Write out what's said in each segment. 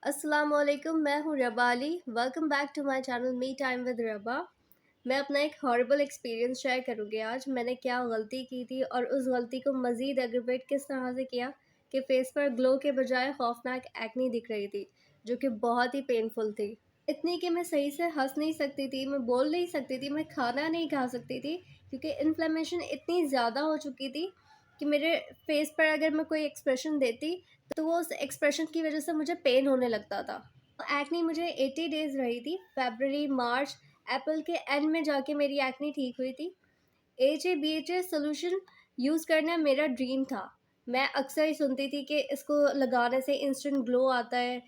अस्सलामुअलैकुम, मैं हूँ Raba Ali. Welcome back to my channel me time with Raba. मैं अपना एक हॉरिबल एक्सपीरियंस शेयर करूँगी आज। मैंने क्या गलती की थी और उस गलती को मज़ीद एग्रवेट किस तरह से किया कि फ़ेस पर ग्लो के बजाय खौफनाक एक्ने दिख रही थी, जो कि बहुत ही पेनफुल थी। इतनी कि मैं सही से हँस नहीं सकती थी, मैं बोल नहीं सकती थी, मैं खाना नहीं खा सकती थी, क्योंकि इन्फ्लेमेशन इतनी ज़्यादा हो चुकी थी कि मेरे फ़ेस पर अगर मैं कोई एक्सप्रेशन देती तो वो उस एक्सप्रेशन की वजह से मुझे पेन होने लगता था। एक्ने मुझे 80 डेज़ रही थी। फ़रवरी, मार्च, अप्रैल के एंड में जाके मेरी एक्ने ठीक हुई थी। H A B H A solution use करना मेरा ड्रीम था। मैं अक्सर ही सुनती थी कि इसको लगाने से इंस्टेंट ग्लो आता है,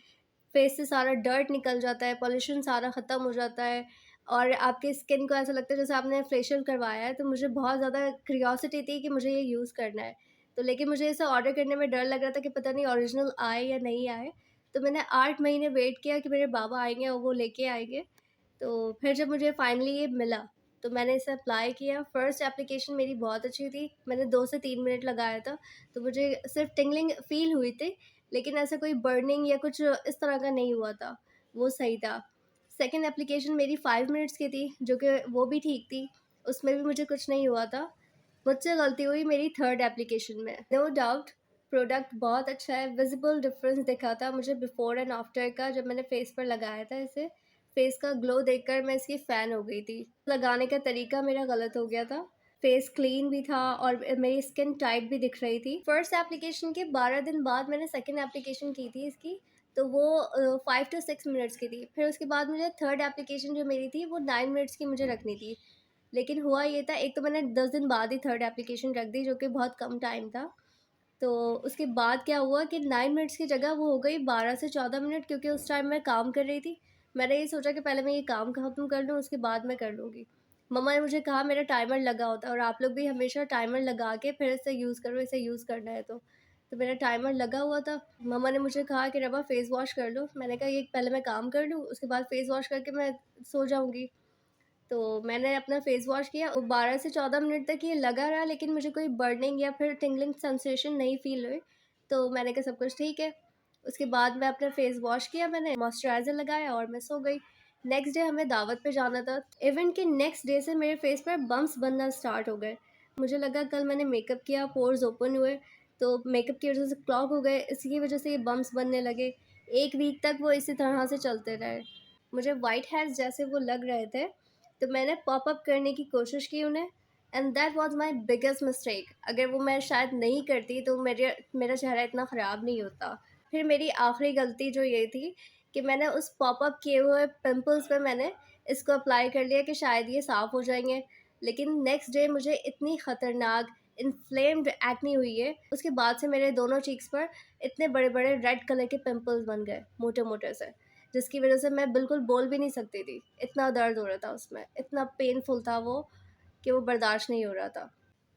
फेस से सारा डर्ट निकल जाता है, पॉल्यूशन सारा ख़त्म हो जाता है और आपकी स्किन को ऐसा लगता है जैसे आपने फेशियल करवाया है। तो मुझे बहुत ज़्यादा क्यूरियोसिटी थी कि मुझे ये यूज़ करना है। तो लेकिन मुझे इसे ऑर्डर करने में डर लग रहा था कि पता नहीं ओरिजिनल आए या नहीं आए। तो मैंने 8 महीने वेट किया कि मेरे बाबा आएँगे और वो लेके आएँगे। तो फिर जब मुझे फाइनली ये मिला, तो मैंने इसे अप्लाई किया। फर्स्ट एप्लीकेशन मेरी बहुत अच्छी थी। मैंने 2 से 3 मिनट लगाया था, तो मुझे सिर्फ़ टिंगलिंग फ़ील हुई थी, लेकिन ऐसा कोई बर्निंग या कुछ इस तरह का नहीं हुआ था, वो सही था। सेकंड एप्लीकेशन मेरी 5 मिनट्स की थी, जो कि वो भी ठीक थी, उसमें भी मुझे कुछ नहीं हुआ था। मुझसे गलती हुई मेरी थर्ड एप्लीकेशन में। नो डाउट प्रोडक्ट बहुत अच्छा है, विज़िबल डिफ़रेंस दिखा था मुझे बिफ़ोर एंड आफ्टर का जब मैंने फ़ेस पर लगाया था इसे। फ़ेस का ग्लो देखकर मैं इसकी फ़ैन हो गई थी। लगाने का तरीका मेरा गलत हो गया था। फ़ेस क्लीन भी था और मेरी स्किन टाइट भी दिख रही थी। फर्स्ट एप्लीकेशन के 12 दिन बाद मैंने सेकंड एप्लीकेशन की थी इसकी, तो वो 5 टू 6 मिनट्स की थी। फिर उसके बाद मुझे थर्ड एप्लीकेशन जो मेरी थी वो 9 मिनट्स की मुझे रखनी थी। लेकिन हुआ ये था, एक तो मैंने 10 दिन बाद ही थर्ड एप्लीकेशन रख दी, जो कि बहुत कम टाइम था। तो उसके बाद क्या हुआ कि 9 मिनट्स की जगह वो हो गई 12 से 14 मिनट, क्योंकि उस टाइम मैं काम कर रही थी। मैंने ये सोचा कि पहले मैं ये काम ख़त्म कर लूँ, उसके बाद मैं कर लूँगी। मम्मा ने मुझे कहा मेरा टाइमर लगा होता है और आप लोग भी हमेशा टाइमर लगा के फिर इसे यूज़ करो, इसे यूज़ करना है तो। तो मेरा टाइमर लगा हुआ था। मम्मा ने मुझे कहा कि रबा फ़ेस वॉश कर लो। मैंने कहा ये पहले मैं काम कर लूँ, उसके बाद फ़ेस वॉश करके मैं सो जाऊँगी। तो मैंने अपना फ़ेस वॉश किया, वो 12 से 14 मिनट तक ये लगा रहा, लेकिन मुझे कोई बर्निंग या फिर टिंगलिंग सेंसेशन नहीं फ़ील हुई। तो मैंने कहा सब कुछ ठीक है। उसके बाद मैं अपना फ़ेस वॉश किया, मैंने मॉइस्चराइज़र लगाया और मैं सो गई। नेक्स्ट डे हमें दावत पे जाना था। इवेंट के नेक्स्ट डे से मेरे फ़ेस पर बम्प्स बनना स्टार्ट हो गए। मुझे लगा कल मैंने मेकअप किया, पोर्स ओपन हुए, तो मेकअप की वज़ह से क्लॉग हो गए, इसी वज़ह से ये बम्प्स बनने लगे। 1 वीक तक वो इसी तरह से चलते रहे। मुझे व्हाइट हेड्स जैसे वो लग रहे थे, तो मैंने पॉप अप करने की कोशिश की उन्हें, and that was my biggest mistake. अगर वो मैं शायद नहीं करती तो मेरा चेहरा इतना ख़राब नहीं होता। फिर मेरी आखिरी गलती जो ये थी कि मैंने उस पॉप अप किए हुए पिंपल्स पे मैंने इसको अप्लाई कर लिया कि शायद ये साफ़ हो जाएँगे। लेकिन नेक्स्ट डे मुझे इतनी ख़तरनाक इन्फ्लेम्ड एक्ने हुई है, उसके बाद से मेरे दोनों चीक्स पर इतने बड़े-बड़े रेड कलर के पिंपल्स बन गए, मोटे-मोटे से। जिसकी वज़ह से मैं बिल्कुल बोल भी नहीं सकती थी। इतना दर्द हो रहा था उसमें, इतना पेनफुल था वो कि वो बर्दाश्त नहीं हो रहा था।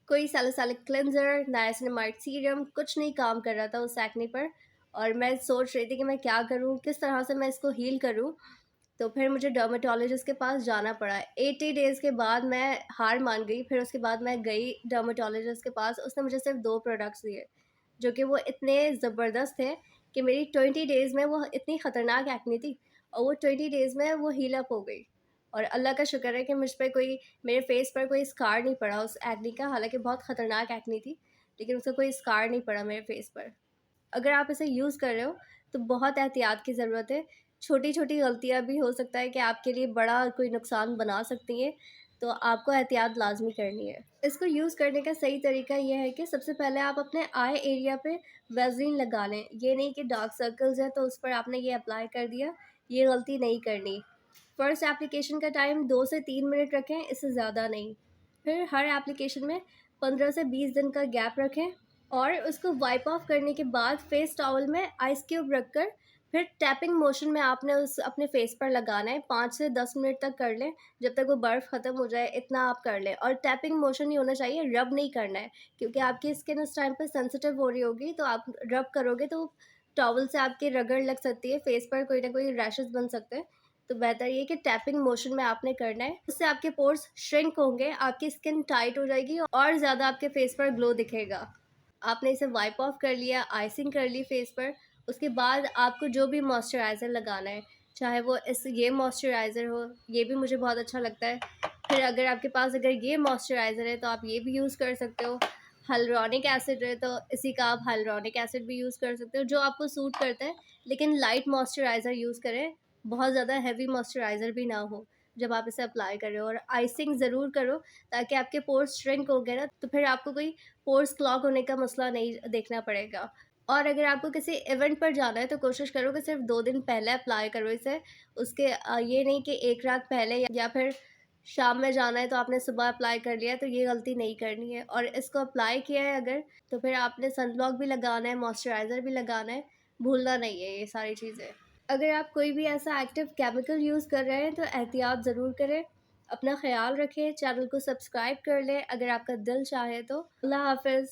कोई सैलिसिलिक क्लेंज़र, नाइसिनामाइड सीरम कुछ नहीं काम कर रहा था उस एक्ने पर, और मैं सोच रही थी कि मैं क्या करूँ, किस तरह से मैं इसको हील करूँ। तो फिर मुझे डर्मेटोलॉजिस्ट के पास जाना पड़ा। 80 डेज़ के बाद मैं हार मान गई। फिर उसके बाद मैं गई डर्मेटोलॉजिस्ट के पास, उसने मुझे सिर्फ़ 2 प्रोडक्ट्स दिए, जो कि वो इतने ज़बरदस्त थे कि मेरी 20 डेज़ में वो इतनी ख़तरनाक एक्ने थी और वो 20 डेज़ में वो हील अप हो गई। और अल्लाह का शुक्र है कि मुझ पे कोई, मेरे फ़ेस पर कोई स्कार नहीं पड़ा उस एक्ने का। हालाँकि बहुत ख़तरनाक एक्ने थी, लेकिन उसका कोई स्कार नहीं पड़ा मेरे फ़ेस पर। अगर आप इसे यूज़ कर रहे हो तो बहुत एहतियात की ज़रूरत है। छोटी-छोटी गलतियाँ भी हो सकता है कि आपके लिए बड़ा कोई नुकसान बना सकती हैं, तो आपको एहतियात लाज़मी करनी है। इसको यूज़ करने का सही तरीका ये है कि सबसे पहले आप अपने आई एरिया पे वैज़लीन लगा लें। ये नहीं कि डार्क सर्कल्स हैं तो उस पर आपने ये अप्लाई कर दिया, ये गलती नहीं करनी। फर्स्ट एप्लीकेशन का टाइम 2 से 3 मिनट रखें, इससे ज़्यादा नहीं। फिर हर एप्लीकेशन में 15 से 20 दिन का गैप रखें और उसको वाइप ऑफ करने के बाद फेस टॉवल में आइस क्यूब रखकर फिर टैपिंग मोशन में आपने उस अपने फेस पर लगाना है। 5 से 10 मिनट तक कर लें, जब तक वो बर्फ़ ख़त्म हो जाए इतना आप कर लें। और टैपिंग मोशन ही होना चाहिए, रब नहीं करना है, क्योंकि आपकी स्किन उस टाइम पे सेंसिटिव हो रही होगी, तो आप रब करोगे तो टॉवल से आपके रगड़ लग सकती है, फेस पर कोई ना कोई रैशेज़ बन सकते हैं। तो बेहतर ये है कि टैपिंग मोशन में आपने करना है। उससे आपके पोर्स श्रिंक होंगे, आपकी स्किन टाइट हो जाएगी और ज़्यादा आपके फेस पर ग्लो दिखेगा। आपने इसे वाइप ऑफ कर लिया, आइसिंग कर ली फेस पर, उसके बाद आपको जो भी मॉइस्चराइज़र लगाना है, चाहे वो ये मॉइस्चराइज़र हो, ये भी मुझे बहुत अच्छा लगता है। फिर अगर आपके पास अगर ये मॉइस्चराइज़र है तो आप ये भी यूज़ कर सकते हो। हियालुरोनिक एसिड है तो इसी का आप हियालुरोनिक एसिड भी यूज़ कर सकते हो, जो आपको सूट करता है। लेकिन लाइट मॉइस्चराइज़र यूज़ करें, बहुत ज़्यादा हेवी मॉइस्चराइज़र भी ना हो जब आप इसे अप्लाई कर रहे हो। और आइसिंग ज़रूर करो, ताकि आपके पोर्स श्रिंक हो गए ना, तो फिर आपको कोई पोर्स क्लॉग होने का मसला नहीं देखना पड़ेगा। और अगर आपको किसी इवेंट पर जाना है तो कोशिश करो कि सिर्फ 2 दिन पहले अप्लाई करो इसे। उसके ये नहीं कि 1 रात पहले या फिर शाम में जाना है तो आपने सुबह अप्लाई कर लिया, तो ये गलती नहीं करनी है। और इसको अप्लाई किया है अगर, तो फिर आपने सनब्लॉक भी लगाना है, मॉइस्चराइज़र भी लगाना है, भूलना नहीं है ये सारी चीज़ें। अगर आप कोई भी ऐसा एक्टिव केमिकल यूज़ कर रहे हैं तो एहतियात ज़रूर करें। अपना ख़्याल रखें, चैनल को सब्सक्राइब कर लें अगर आपका दिल चाहे तो। अल्लाह हाफ़िज़।